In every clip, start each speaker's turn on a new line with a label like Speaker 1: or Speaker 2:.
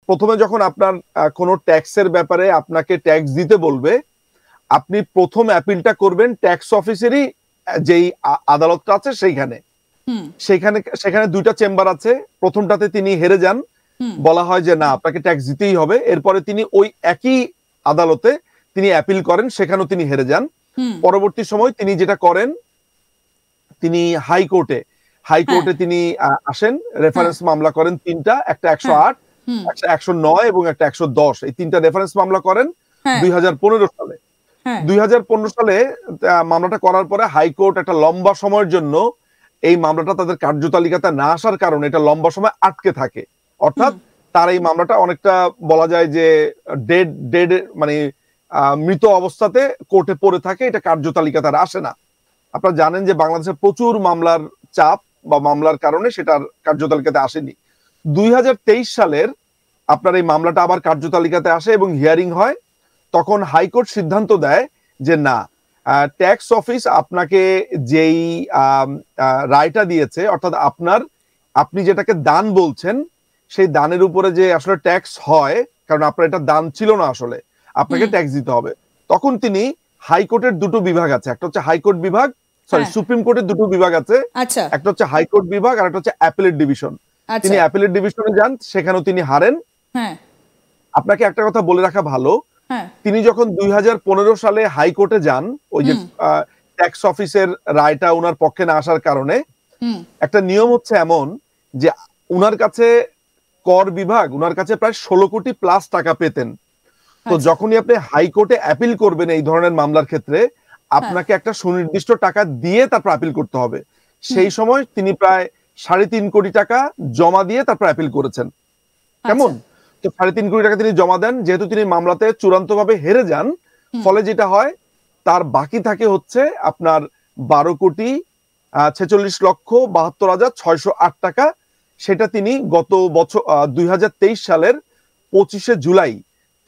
Speaker 1: প্রথমে যখন আপনার কোনো ট্যাক্সের ব্যাপারে আপনাকে ট্যাক্স দিতে বলবে, আপনি প্রথম অ্যাপিলটা করবেন ট্যাক্স অফিসেরই যেই আদালতটা আছে সেইখানে। সেখানে দুইটা চেম্বার আছে। প্রথমটাতে তিনি হেরে যান, বলা হয় যে না আপনাকে ট্যাক্স দিতেই হবে। এরপরে তিনি ওই একই আদালতে তিনি অ্যাপিল করেন, সেখানেও তিনি হেরে যান। পরবর্তী সময় তিনি যেটা করেন, তিনি হাইকোর্টে তিনি আসেন, রেফারেন্স মামলা করেন তিনটা, একটা 108, একটা 109 এবং একটা 110। এই তিনটা রেফারেন্স মামলা করেন 2015 সালে। 2015 সালে মামলাটা করার পরে হাইকোর্ট একটা লম্বা সময়ের জন্য এই মামলাটা তাদের কার্যতালিকাতে না আসার কারণে এটা লম্বা সময় আটকে থাকে। অর্থাৎ তার এই মামলাটা অনেকটা বলা যায় যে ডেড মানে মৃত অবস্থাতে কোর্টে পড়ে থাকে, এটা কার্যতালিকাতে আর আসে না। আপনারা জানেন যে বাংলাদেশে প্রচুর মামলার চাপ বা মামলার কারণে সেটার কার্যতালিকাতে আসেনি। 2023 সালের আপনার এই মামলাটা আবার কার্যতালিকাতে আসে এবং হিয়ারিং হয়। তখন হাইকোর্ট সিদ্ধান্ত দেয় যে না, ট্যাক্স অফিস আপনাকে যেই রায়টা দিয়েছে, অর্থাৎ আপনি যেটাকে দান বলছেন, সেই দানের উপরে যে আসলে ট্যাক্স হয়, কারণ আপনার এটা দান ছিল না, আসলে আপনাকে ট্যাক্স দিতে হবে। তখন তিনি হাইকোর্টের দুটো বিভাগ আছে, একটা হচ্ছে হাইকোর্ট বিভাগ, সুপ্রিম কোর্টের দুটো বিভাগ আছে, একটা হচ্ছে হাইকোর্ট বিভাগ আর একটা হচ্ছে অ্যাপিলেট ডিভিশন। তিনি অ্যাপিলেট ডিভিশনে যান, সেখানেও তিনি হারেন। আপনাকে একটা কথা বলে রাখা ভালো, তিনি যখন 2015 সালে হাইকোর্টে যান, ওই যে ট্যাক্স অফিসের রায়টা ওনার পক্ষে না আসার কারণে, একটা নিয়ম হচ্ছে এমন যে উনার কাছে কর বিভাগ উনার কাছে প্রায় 16 কোটি প্লাস টাকা পেতেন। তো যখনই আপনি হাইকোর্টে অ্যাপিল করবেন এই ধরনের মামলার ক্ষেত্রে, আপনাকে একটা সুনির্দিষ্ট টাকা দিয়ে তারপর অ্যাপিল করতে হবে। সেই সময় তিনি প্রায় 3.5 কোটি টাকা জমা দিয়ে তারপর অ্যাপিল করেছেন। কেমন? তো 3.5 কোটি টাকা তিনি জমা দেন। যেহেতু তিনি মামলাতে চূড়ান্তভাবে হেরে যান, ফলে যেটা হয়, তার বাকি থাকে হচ্ছে আপনার 12,46,72,608 টাকা। সেটা তিনি গত বছর 2023 সালের 25শে জুলাই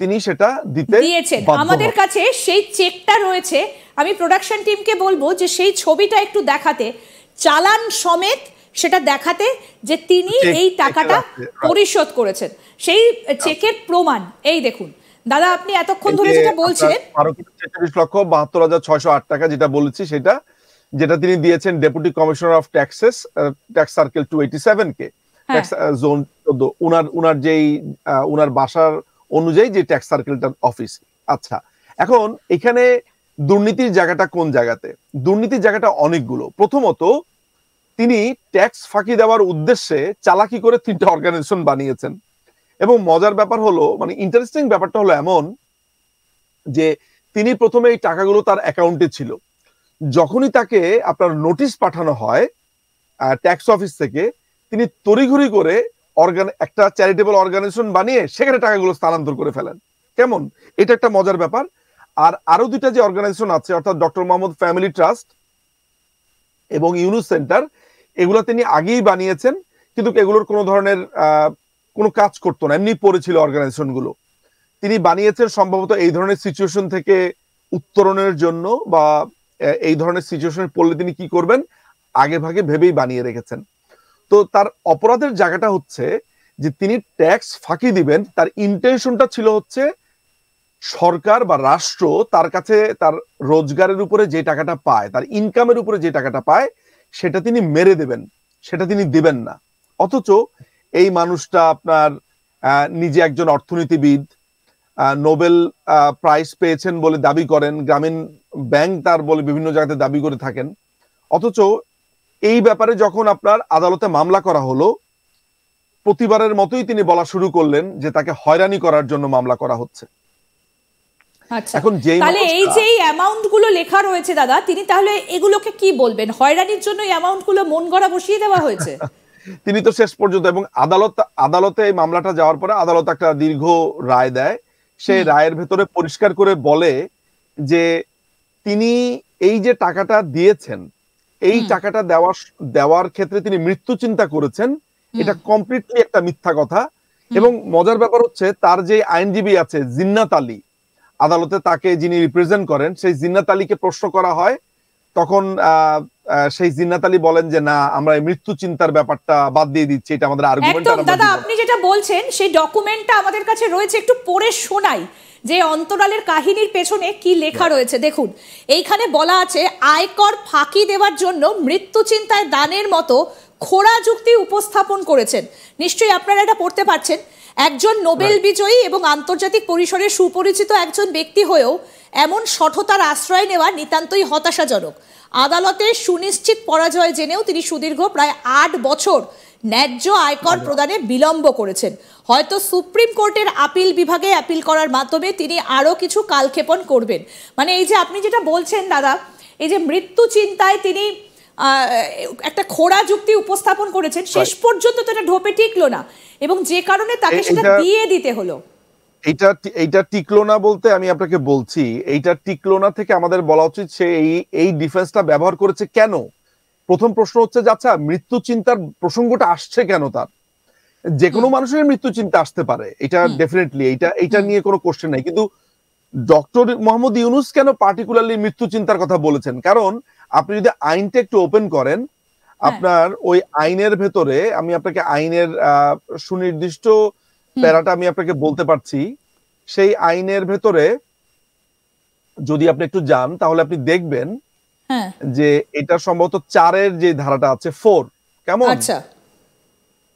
Speaker 1: তিনি সেটা
Speaker 2: দিয়েছেন। আমাদের কাছে সেই চেকটা রয়েছে। আমি প্রোডাকশন টিমকে বলবো যে সেই ছবিটা একটু দেখাতে, চালান সমেত সেটা দেখাতে, যে তিনি এই টাকাটা পরিশোধ করেছেন, সেই চেকের প্রমাণ। এই দেখুন দাদা, আপনি এতক্ষণ ধরে যেটা বলছিলেন
Speaker 1: 12,46,72,608 টাকা যেটা বলেছি, সেটা যেটা তিনি দিয়েছেন deputy commissioner of taxes, tax circle 287 K, tax zone 14, উনার যেই উনার বাসার অনুযায়ী যে ট্যাক্স সার্কেলটার অফিস। আচ্ছা, এখন এখানে দুর্নীতির জায়গাটা কোন জায়গাতে? দুর্নীতির জায়গাটা অনেকগুলো। প্রথমত, তিনি ট্যাক্স ফাঁকি দেওয়ার উদ্দেশ্যে চালাকি করে 3টা অর্গানাইজেশন বানিয়েছেন। এবং মজার ব্যাপার হলো, মানে ইন্টারেস্টিং ব্যাপারটা হলো এমন যে তিনি প্রথমে এই টাকাগুলো তার অ্যাকাউন্টে ছিল। যখনই তাকে আপনার নোটিশ পাঠানো হয় ট্যাক্স অফিস থেকে, তিনি তড়িঘড়ি করে একটা চ্যারিটেবল অর্গানাইজেশন বানিয়ে সেখানে টাকাগুলো স্থানান্তর করে ফেলেন। কেমন? এটা একটা মজার ব্যাপার। আর আরো দুইটা যে অর্গানাইজেশন আছে, অর্থাৎ ডক্টর মোহাম্মদ ফ্যামিলি ট্রাস্ট এবং ইউনুস সেন্টার, এগুলো তিনি আগেই বানিয়েছেন, কিন্তু এগুলোর কোনো ধরনের কোনো কাজ করতো না, এমনি পড়েছিল অর্গানাইজেশন গুলো। তিনি বানিয়েছেন সম্ভবত এই ধরনের সিচুয়েশন থেকে উত্তরণের জন্য, বা এই ধরনের সিচুয়েশনে পড়লে তিনি কি করবেন আগে ভাগে ভেবেই বানিয়ে রেখেছেন। তো তার অপরাধের জায়গাটা হচ্ছে যে তিনি ট্যাক্স ফাঁকি দিবেন, তার ইন্টেনশনটা ছিল হচ্ছে সরকার বা রাষ্ট্র তার কাছে তার রোজগারের উপরে যে টাকাটা পায়, তার ইনকামের উপরে যে টাকাটা পায়, সেটা তিনি মেরে দেবেন, সেটা তিনি দিবেন না। অথচ এই মানুষটা আপনার নিজে একজন অর্থনীতিবিদ, নোবেল প্রাইজ পেয়েছেন বলে দাবি করেন, গ্রামীণ ব্যাংক তার বলে বিভিন্ন জায়গাতে দাবি করে থাকেন। অথচ এই ব্যাপারে যখন আপনার আদালতে মামলা করা হলো, প্রতিবারের মতোই তিনি বলা শুরু করলেন যে তাকে হয়রানি করার জন্য মামলা করা হচ্ছে।
Speaker 2: এখন তাহলে এই যে অ্যামাউন্ট গুলো লেখা রয়েছে দাদা, তিনি তাহলে এগুলোকে কি বলবেন? হয়রানির জন্য এই অ্যামাউন্ট গুলো মন গড়া বসিয়ে দেওয়া হয়েছে?
Speaker 1: তিনি তো শেষ পর্যন্ত, এবং আদালতে এই মামলাটা যাওয়ার পরে আদালত একটা দীর্ঘ রায় দেয়। সেই রায়ের ভেতরে পরিষ্কার করে বলে যে তিনি এই যে টাকাটা দিয়েছেন, এই টাকাটা দেওয়ার ক্ষেত্রে তিনি মৃত্যু চিন্তা করেছেন, এটা কমপ্লিটলি একটা মিথ্যা কথা। এবং মজার ব্যাপার হচ্ছে, তার যে আইনজীবী আছে জিন্নাত আলী, আদালতে তাকে যিনি রিপ্রেজেন্ট করেন, সেই জিন্নাত আলীকে প্রশ্ন করা হয়, তখন সেই জিন্নাত আলী বলেন যে না আমরা মৃত্যু চিন্তার ব্যাপারটা বাদ দিয়ে দিচ্ছি, এটা আমাদের আর্গুমেন্ট।
Speaker 2: একদম দাদা, আপনি যেটা বলছেন সেই ডকুমেন্টটা আমাদের কাছে রয়েছে, একটু পড়ে শোনাই যে অন্তরালের কাহিনীর পেছনে কি লেখা রয়েছে। দেখুন, এইখানে বলা আছে আয়কর ফাঁকি দেওয়ার জন্য মৃত্যু চিন্তায় দানের মতো খোড়া যুক্তি উপস্থাপন করেছেন। নিশ্চয়ই আপনারা এটা পড়তে পারছেন। একজন নোবেল বিজয়ী এবং আন্তর্জাতিক পরিসরে সুপরিচিত একজন ব্যক্তি হয়েও এমন শঠতার আশ্রয় নেওয়া নিতান্তই হতাশাজনক। আদালতে সুনিশ্চিত পরাজয় জেনেও তিনি সুদীর্ঘ প্রায় 8 বছর ন্যায্য আয়কর প্রদানে বিলম্ব করেছেন। হয়তো সুপ্রিম কোর্টের আপিল বিভাগে আপিল করার মাধ্যমে তিনি আরো কিছু কালক্ষেপণ করবেন। মানে এই যে আপনি যেটা বলছেন দাদা, এই যে মৃত্যু চিন্তায় তিনি একটা খোড়া যুক্তি উপস্থাপন করেছেন, শেষ পর্যন্ত তো এটা ঢোপে টিকলো না এবং যে কারণে তাকে সেটা দিয়ে দিতে হলো।
Speaker 1: এইটা টিকলো না বলতে আমি আপনাকে বলছি, এইটা টিকলো না থেকে আমাদের বলা উচিত সে এই ডিফেন্সটা ব্যবহার করেছে কেন। প্রথম প্রশ্ন হচ্ছে যে আচ্ছা মৃত্যু চিন্তার প্রসঙ্গটা আসছে কেন তার। যে কোনো মানুষের মৃত্যু চিন্তা আসতে পারে, এটা ডেফিনেটলি, এইটা নিয়ে কোনো কোশ্চেন নাই। কিন্তু ডক্টর মোহাম্মদ ইউনূস কেন পার্টিকুলারলি মৃত্যু চিন্তার কথা বলেছেন? কারণ আপনি যদি আইনটা একটু ওপেন করেন, আপনার ওই আইনের ভেতরে, আমি আপনাকে আইনের সুনির্দিষ্ট প্যারাটা আমি আপনাকে বলতে পারছি। সেই আইনের ভেতরে যদি আপনি একটু যান তাহলে আপনি দেখবেন যে এটা সম্ভবত 4-এর যে ধারাটা আছে 4, কেমন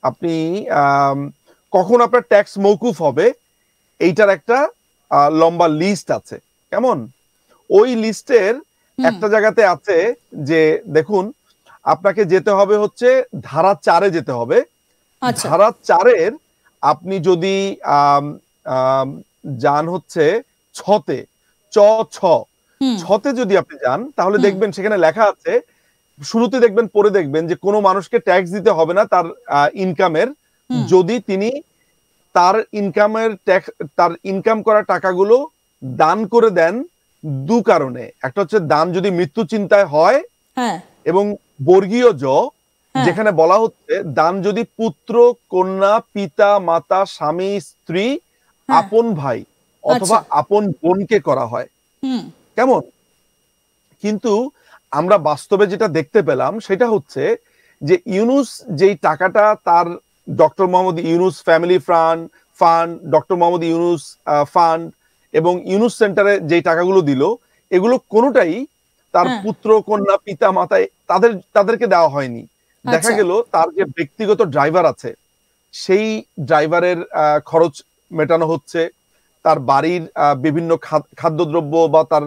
Speaker 1: আপনি কখন আপনার ট্যাক্স মওকুফ হবে এইটার একটা লম্বা লিস্ট আছে, কেমন। ওই লিস্টের একটা জায়গাতে আছে যে দেখুন আপনাকে যেতে হবে হচ্ছে ধারা 4-এ যেতে হবে। ধারা 4-এর আপনি যদি যান হচ্ছে 6-তে, 6-তে যদি আপনি যান তাহলে দেখবেন সেখানে লেখা আছে, শুরুতে দেখবেন, পরে দেখবেন যে কোনো মানুষকে ট্যাক্স দিতে হবে না তার ইনকামের, যদি তিনি তার ইনকামের ট্যাক্স, তার ইনকাম করা টাকাগুলো দান করে দেন 2 কারণে। একটা হচ্ছে দান যদি মৃত্যু চিন্তায় হয়, এবং বর্গীয় জ যেখানে বলা হচ্ছে দান যদি পুত্র, কন্যা, পিতা, মাতা, স্বামী, স্ত্রী, আপন ভাই অথবা আপন বোনকে করা হয়, কেমন। কিন্তু আমরা বাস্তবে যেটা দেখতে পেলাম সেটা হচ্ছে যে ইউনূস যেই টাকাটা তার doctor Mohammad Yunus family fund, doctor Mohammad Yunus fund এবং ইউনূস সেন্টারে যেই টাকাগুলো দিল, এগুলো কোনোটাই তার পুত্র, কন্যা, পিতা, মাতায় তাদেরকে দেওয়া হয়নি। দেখা গেল তার যে ব্যক্তিগত ড্রাইভার আছে সেই ড্রাইভারের খরচ মেটানো হচ্ছে, তার বাড়ির বিভিন্ন খাদ্যদ্রব্য বা তার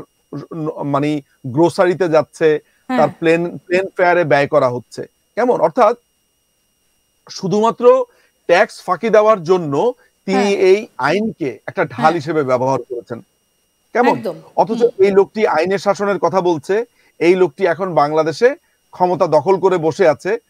Speaker 1: মানে গ্রোসারিতে যাচ্ছে, তার প্লেন ফেয়ারে ব্যয় করা হচ্ছে, কেমন। অর্থাৎ শুধুমাত্র ট্যাক্স ফাঁকি দেওয়ার জন্য তিনি এই আইনকে একটা ঢাল হিসেবে ব্যবহার করেছেন, কেমন। অথচ এই লোকটি আইনের শাসনের কথা বলছে, এই লোকটি এখন বাংলাদেশে ক্ষমতা দখল করে বসে আছে,